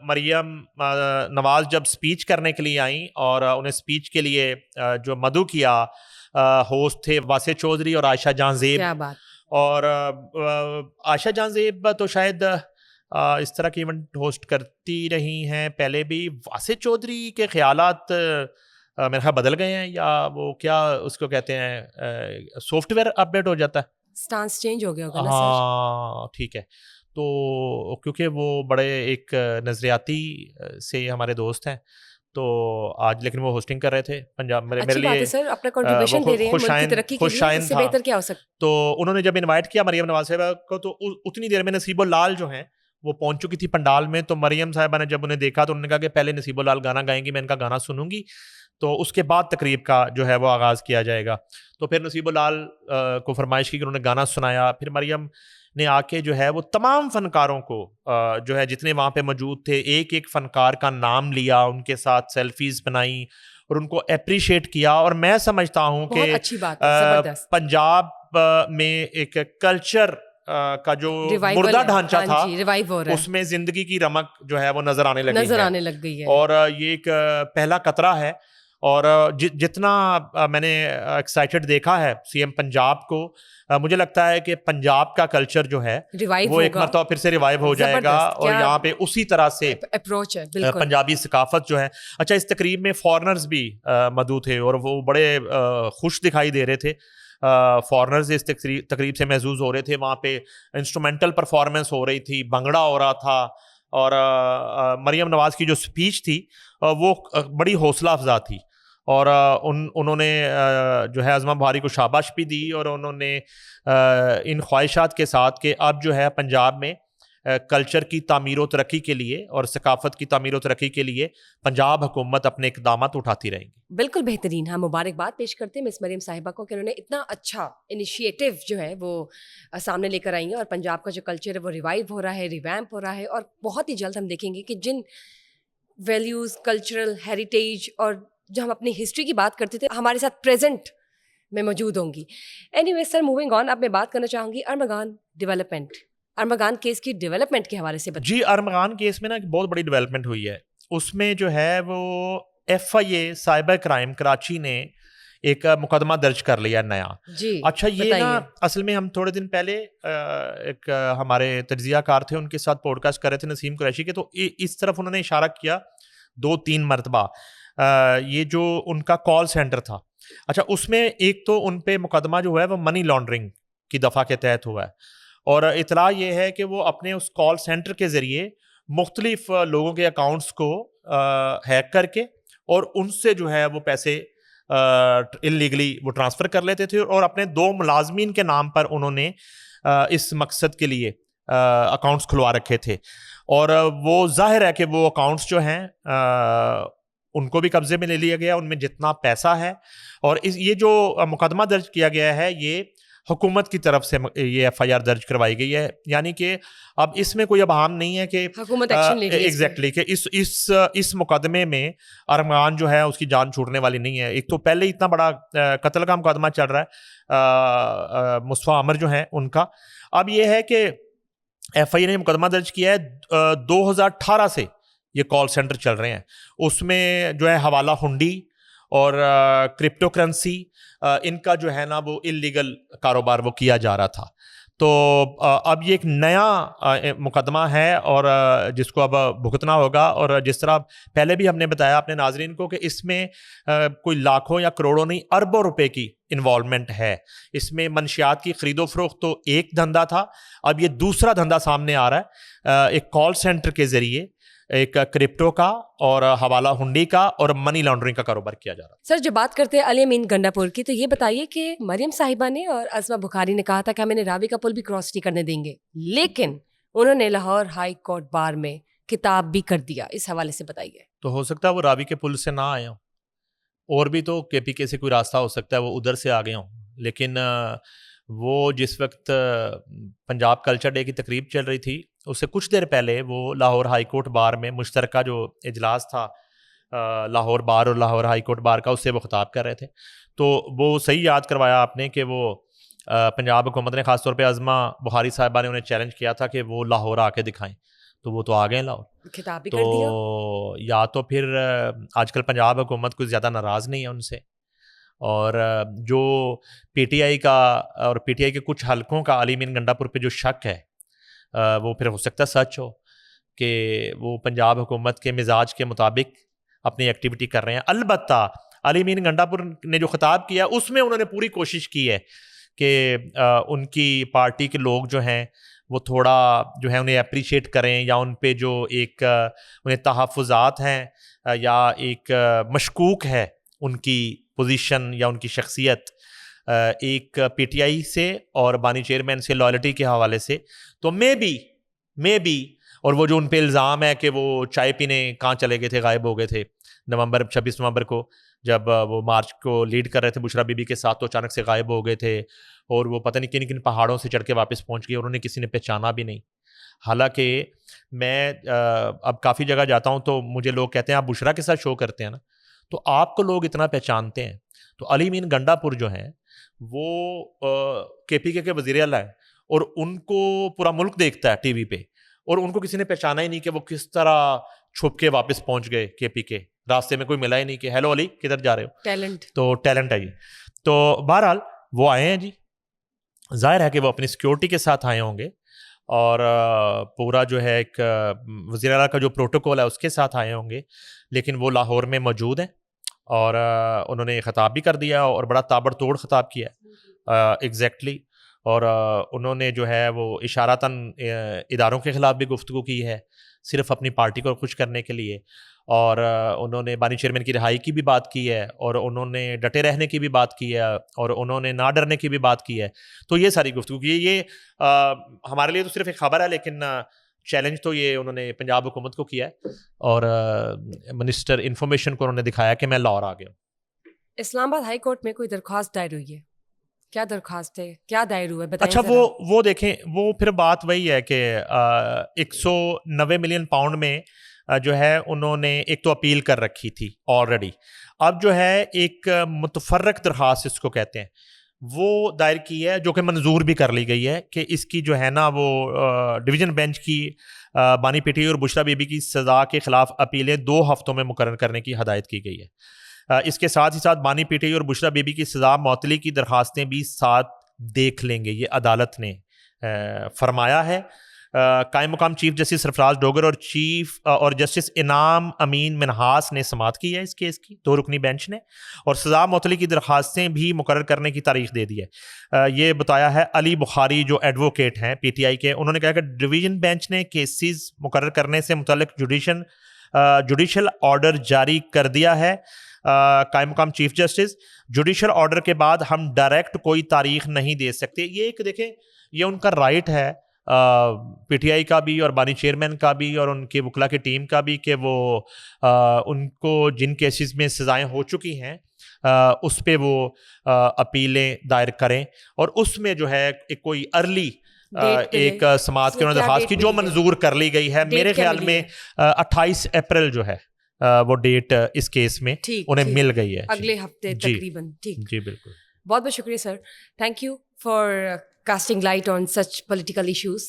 مریم نواز جب اسپیچ کرنے کے لیے آئیں اور انہیں اسپیچ کے لیے جو مدعو کیا، ہوسٹ تھے واسع چودھری اور عائشہ جہاں زیب. کیا بات. اور عائشہ جہاں زیب تو شاید اس طرح کی ایونٹ ہوسٹ کرتی رہی ہیں پہلے بھی. واسع چودھری کے خیالات میرے خیال بدل گئے ہیں، یا وہ کیا اس کو کہتے ہیں سافٹ ویئر اپ ڈیٹ ہو جاتا ہے، سٹانس چینج ہو گیا ہوگا نا. ہاں ٹھیک ہے. تو کیونکہ وہ بڑے ایک نظریاتی سے ہمارے دوست ہیں، تو آج لیکن وہ ہوسٹنگ کر رہے تھے پنجاب. میرے لیے سر اپنا کنٹریبیوشن دے رہے ہیں ملک کی ترقی کے لیے، اس سے بہتر کیا ہو سکتا. تو انہوں نے جب انوائٹ کیا مریم نواز صاحبہ کو، تو اتنی دیر میں نصیب اللال جو ہیں وہ پہنچ چکی تھی پنڈال میں. تو مریم صاحبہ نے جب انہیں دیکھا تو انہوں نے کہا کہ پہلے نصیب اللال گانا گائیں گی، میں ان کا گانا سنوں گی، تو اس کے بعد تقریب کا جو ہے وہ آغاز کیا جائے گا. تو پھر نصیب اللال کو فرمائش کی کہ انہوں نے گانا سنایا. پھر مریم نے آ کے جو ہے وہ تمام فنکاروں کو جو ہے جتنے وہاں پہ موجود تھے، ایک ایک فنکار کا نام لیا، ان کے ساتھ سیلفیز بنائی اور ان کو اپریشیٹ کیا. اور میں سمجھتا ہوں کہ پنجاب میں ایک کلچر کا جو مردہ ڈھانچہ تھا اس میں زندگی کی رمق جو ہے وہ نظر آنے لگ گئی ہے. اور یہ ایک پہلا قطرہ ہے. اور جتنا میں نے ایکسائٹڈ دیکھا ہے سی ایم پنجاب کو، مجھے لگتا ہے کہ پنجاب کا کلچر جو ہے وہ ایک مرتبہ پھر سے ریوائیو ہو جائے گا. اور یہاں پہ اسی طرح سے اپروچ ہے پنجابی ثقافت جو ہے. اچھا، اس تقریب میں فارنرز بھی مدعو تھے اور وہ بڑے خوش دکھائی دے رہے تھے. فارنرز اس تقریب سے محظوظ ہو رہے تھے. وہاں پہ انسٹرومنٹل پرفارمنس ہو رہی تھی، بھنگڑا ہو رہا تھا، اور مریم نواز کی جو اسپیچ تھی وہ بڑی حوصلہ افزا تھی. اور انہوں نے جو ہے عظمہ بہاری کو شاباش بھی دی، اور انہوں نے ان خواہشات کے ساتھ کہ اب جو ہے پنجاب میں کلچر کی تعمیر و ترقی کے لیے اور ثقافت کی تعمیر و ترقی کے لیے پنجاب حکومت اپنے اقدامات اٹھاتی رہیں گی. بالکل بہترین. ہم مبارکباد پیش کرتے ہیں مس مریم صاحبہ کو کہ انہوں نے اتنا اچھا انیشیٹو جو ہے وہ سامنے لے کر آئی ہیں، اور پنجاب کا جو کلچر ہے وہ ریوائیو ہو رہا ہے، ریویمپ ہو رہا ہے. اور بہت ہی جلد ہم دیکھیں گے کہ جن ویلیوز، کلچرل ہیریٹیج اور جو ہم اپنی ہسٹری کی بات کرتے تھے ہمارے ساتھ پریزنٹ میں موجود ہوں گی. Any way sir, moving on, اب میں بات کرنا چاہوں گی ارمغان ڈیولپمنٹ، ارمغان کیس کی ڈیولپمنٹ کے حوالے سے. جی، ارمغان کیس میں نا بہت بڑی ڈیولپمنٹ ہوئی ہے. اس میں جو ہے وہ F I A cyber crime Karachi نے ایک مقدمہ درج کر لیا نیا. جی اچھا، یہ نا اصل میں ہم تھوڑے دن پہلے ایک ہمارے تجزیہ کار تھے، ان کے ساتھ پوڈ کاسٹ کر رہے تھے، نسیم قریشی کے، تو اس طرف انہوں نے اشارہ کیا 2-3 مرتبہ. یہ جو ان کا کال سینٹر تھا، اچھا اس میں ایک تو ان پہ مقدمہ جو ہے وہ منی لانڈرنگ کی دفعہ کے تحت ہوا ہے. اور اطلاع یہ ہے کہ وہ اپنے اس کال سینٹر کے ذریعے مختلف لوگوں کے اکاؤنٹس کو ہیک کر کے اور ان سے جو ہے وہ پیسے انلیگلی وہ ٹرانسفر کر لیتے تھے. اور اپنے 2 ملازمین کے نام پر انہوں نے اس مقصد کے لیے اکاؤنٹس کھلوا رکھے تھے. اور وہ ظاہر ہے کہ وہ اکاؤنٹس جو ہیں ان کو بھی قبضے میں لے لیا گیا، ان میں جتنا پیسہ ہے. اور یہ جو مقدمہ درج کیا گیا ہے یہ حکومت کی طرف سے یہ ایف آئی آر درج کروائی گئی ہے. یعنی کہ اب اس میں کوئی ابہام نہیں ہے کہ حکومت ایکشن لے گی ایگزیکٹلی کہ اس مقدمے میں ارمغان جو ہے اس کی جان چھوٹنے والی نہیں ہے. ایک تو پہلے ہی اتنا بڑا قتل کا مقدمہ چل رہا ہے مصطفیٰ عمر جو ہیں ان کا. اب یہ ہے کہ ایف آئی اے نے مقدمہ درج کیا ہے 2018 سے یہ کال سینٹر چل رہے ہیں. اس میں جو ہے حوالہ ہنڈی اور کرپٹو کرنسی ان کا جو ہے نا وہ انلیگل کاروبار وہ کیا جا رہا تھا. تو اب یہ ایک نیا مقدمہ ہے اور جس کو اب بھگتنا ہوگا. اور جس طرح پہلے بھی ہم نے بتایا اپنے ناظرین کو کہ اس میں کوئی لاکھوں یا کروڑوں نہیں اربوں روپے کی انوالومنٹ ہے. اس میں منشیات کی خرید و فروخت تو ایک دھندا تھا، اب یہ دوسرا دھندا سامنے آ رہا ہے. ایک کال سینٹر کے ذریعے ایک کرپٹو کا اور حوالہ ہنڈی کا اور منی لانڈرنگ کا کاروبار کیا جا رہا ہے. سر، جو بات کرتے ہیں علی امین گنڈا پور کی، تو یہ بتائیے کہ مریم صاحبہ نے اور عظمہ بخاری نے کہا تھا کہ ہم انہیں راوی کا پل بھی کراس نہیں کرنے دیں گے، لیکن انہوں نے لاہور ہائی کورٹ بار میں خطاب بھی کر دیا. اس حوالے سے بتائیے. تو ہو سکتا ہے وہ راوی کے پل سے نہ آئے ہوں، اور بھی تو کے پی کے سے کوئی راستہ ہو سکتا ہے وہ ادھر سے آ گئے ہوں. لیکن وہ جس وقت پنجاب کلچر ڈے کی تقریب چل رہی تھی اس سے کچھ دیر پہلے وہ لاہور ہائی کورٹ بار میں مشترکہ جو اجلاس تھا لاہور بار اور لاہور ہائی کورٹ بار کا، اس سے وہ خطاب کر رہے تھے. تو وہ صحیح یاد کروایا آپ نے کہ وہ پنجاب حکومت نے خاص طور پہ عظمہ بخاری صاحبہ نے انہیں چیلنج کیا تھا کہ وہ لاہور آ کے دکھائیں. تو وہ تو آ گئے لاہور. خطاب بھی کر دیا. تو یا تو پھر آج کل پنجاب حکومت کوئی زیادہ ناراض نہیں ہے ان سے, اور جو پی ٹی آئی کا اور پی ٹی آئی کے کچھ حلقوں کا علی امین گنڈا پور پہ جو شک ہے وہ پھر ہو سکتا ہے سچ ہو کہ وہ پنجاب حکومت کے مزاج کے مطابق اپنی ایکٹیویٹی کر رہے ہیں. البتہ علی امین گنڈا پور نے جو خطاب کیا اس میں انہوں نے پوری کوشش کی ہے کہ ان کی پارٹی کے لوگ جو ہیں وہ تھوڑا جو ہے انہیں اپریشیٹ کریں, یا ان پہ جو ایک انہیں تحفظات ہیں یا ایک مشکوک ہے ان کی پوزیشن یا ان کی شخصیت ایک پی ٹی آئی سے اور بانی چیئرمین سے لائلٹی کے حوالے سے, تو مے بی اور وہ جو ان پہ الزام ہے کہ وہ چائے پینے کہاں چلے گئے تھے, غائب ہو گئے تھے 26 نومبر کو جب وہ مارچ کو لیڈ کر رہے تھے بشرا بی بی کے ساتھ, تو اچانک سے غائب ہو گئے تھے اور وہ پتہ نہیں کن پہاڑوں سے چڑھ کے واپس پہنچ گئے, انہوں نے کسی نے پہچانا بھی نہیں. حالانکہ میں اب کافی جگہ جاتا ہوں تو مجھے لوگ کہتے ہیں آپ بشرا کے ساتھ شو کرتے ہیں نا, تو آپ کو لوگ اتنا پہچانتے ہیں. تو علی امین گنڈا پور جو ہیں وہ کے پی کے وزیر اعلیٰ ہیں, اور ان کو پورا ملک دیکھتا ہے ٹی وی پہ, اور ان کو کسی نے پہچانا ہی نہیں کہ وہ کس طرح چھپ کے واپس پہنچ گئے کے پی کے. راستے میں کوئی ملا ہی نہیں کہ ہیلو علی کدھر جا رہے ہو. ٹیلنٹ, تو ٹیلنٹ ہے یہ. تو بہرحال وہ آئے ہیں جی, ظاہر ہے کہ وہ اپنی سیکیورٹی کے ساتھ آئے ہوں گے, اور پورا جو ہے ایک وزیر اعلیٰ کا جو پروٹوکول ہے اس کے ساتھ آئے ہوں گے, لیکن وہ لاہور میں موجود ہیں اور انہوں نے خطاب بھی کر دیا اور بڑا تابڑ توڑ خطاب کیا ایگزیکٹلی. اور انہوں نے جو ہے وہ اشارتاً اداروں کے خلاف بھی گفتگو کی ہے صرف اپنی پارٹی کو خوش کرنے کے لیے, اور انہوں نے بانی چیئرمین کی رہائی کی بھی بات کی ہے, اور انہوں نے ڈٹے رہنے کی بھی بات کی ہے, اور انہوں نے نہ ڈرنے کی بھی بات کی ہے. تو یہ ساری گفتگو کی. یہ ہمارے لیے تو صرف ایک خبر ہے, لیکن چیلنج تو یہ انہوں نے پنجاب حکومت کو کیا ہے, اور منسٹر انفارمیشن کو انہوں نے دکھایا کہ میں لاہور آ گیا ہوں. اسلام آباد ہائی کورٹ میں کوئی درخواست دائر ہوئی ہے, کیا درخواست ہے, کیا دائر ہوا ہے بتائیں. اچھا وہ دیکھیں, وہ پھر بات وہی ہے کہ 190 ملین پاؤنڈ میں جو ہے انہوں نے ایک تو اپیل کر رکھی تھی آلریڈی. اب جو ہے ایک متفرق درخواست اس کو کہتے ہیں, وہ دائر کی ہے جو کہ منظور بھی کر لی گئی ہے کہ اس کی جو ہے نا وہ ڈویژن بینچ کی بانی پی ٹی اور بشرا بی بی کی سزا کے خلاف اپیلیں 2 ہفتوں میں مقرر کرنے کی ہدایت کی گئی ہے. اس کے ساتھ ہی ساتھ بانی پی ٹی اور بشرا بی بی کی سزا معطلی کی درخواستیں بھی ساتھ دیکھ لیں گے, یہ عدالت نے فرمایا ہے. قائم مقام چیف جسٹس سرفراز ڈوگر اور جسٹس انعام امین منہاس نے سماعت کی ہے اس کیس کی 2 رکنی بینچ نے, اور سزا معطلی کی درخواستیں بھی مقرر کرنے کی تاریخ دے دی ہے. یہ بتایا ہے علی بخاری جو ایڈوکیٹ ہیں پی ٹی آئی کے, انہوں نے کہا کہ ڈویژن بینچ نے کیسز مقرر کرنے سے متعلق جوڈیشل آرڈر جاری کر دیا ہے. قائم مقام چیف جسٹس, جوڈیشل آرڈر کے بعد ہم ڈائریکٹ کوئی تاریخ نہیں دے سکتے. یہ ایک دیکھیں یہ ان کا رائٹ ہے پی ٹی آئی کا بھی اور بانی چیئرمین کا بھی اور ان کے وکلا کی ٹیم کا بھی, کہ وہ ان کو جن کیسز میں سزائیں ہو چکی ہیں اس پہ وہ اپیلیں دائر کریں, اور اس میں جو ہے ایک کوئی ارلی ایک سماعت کی انہوں نے درخواست کی جو منظور کر لی گئی ہے. میرے خیال میں 28 اپریل جو ہے وہ ڈیٹ اس کیس میں انہیں مل گئی ہے اگلے ہفتے تقریباً. ٹھیک, جی بالکل. بہت بہت شکریہ sir. Thank you for casting light on such political issues.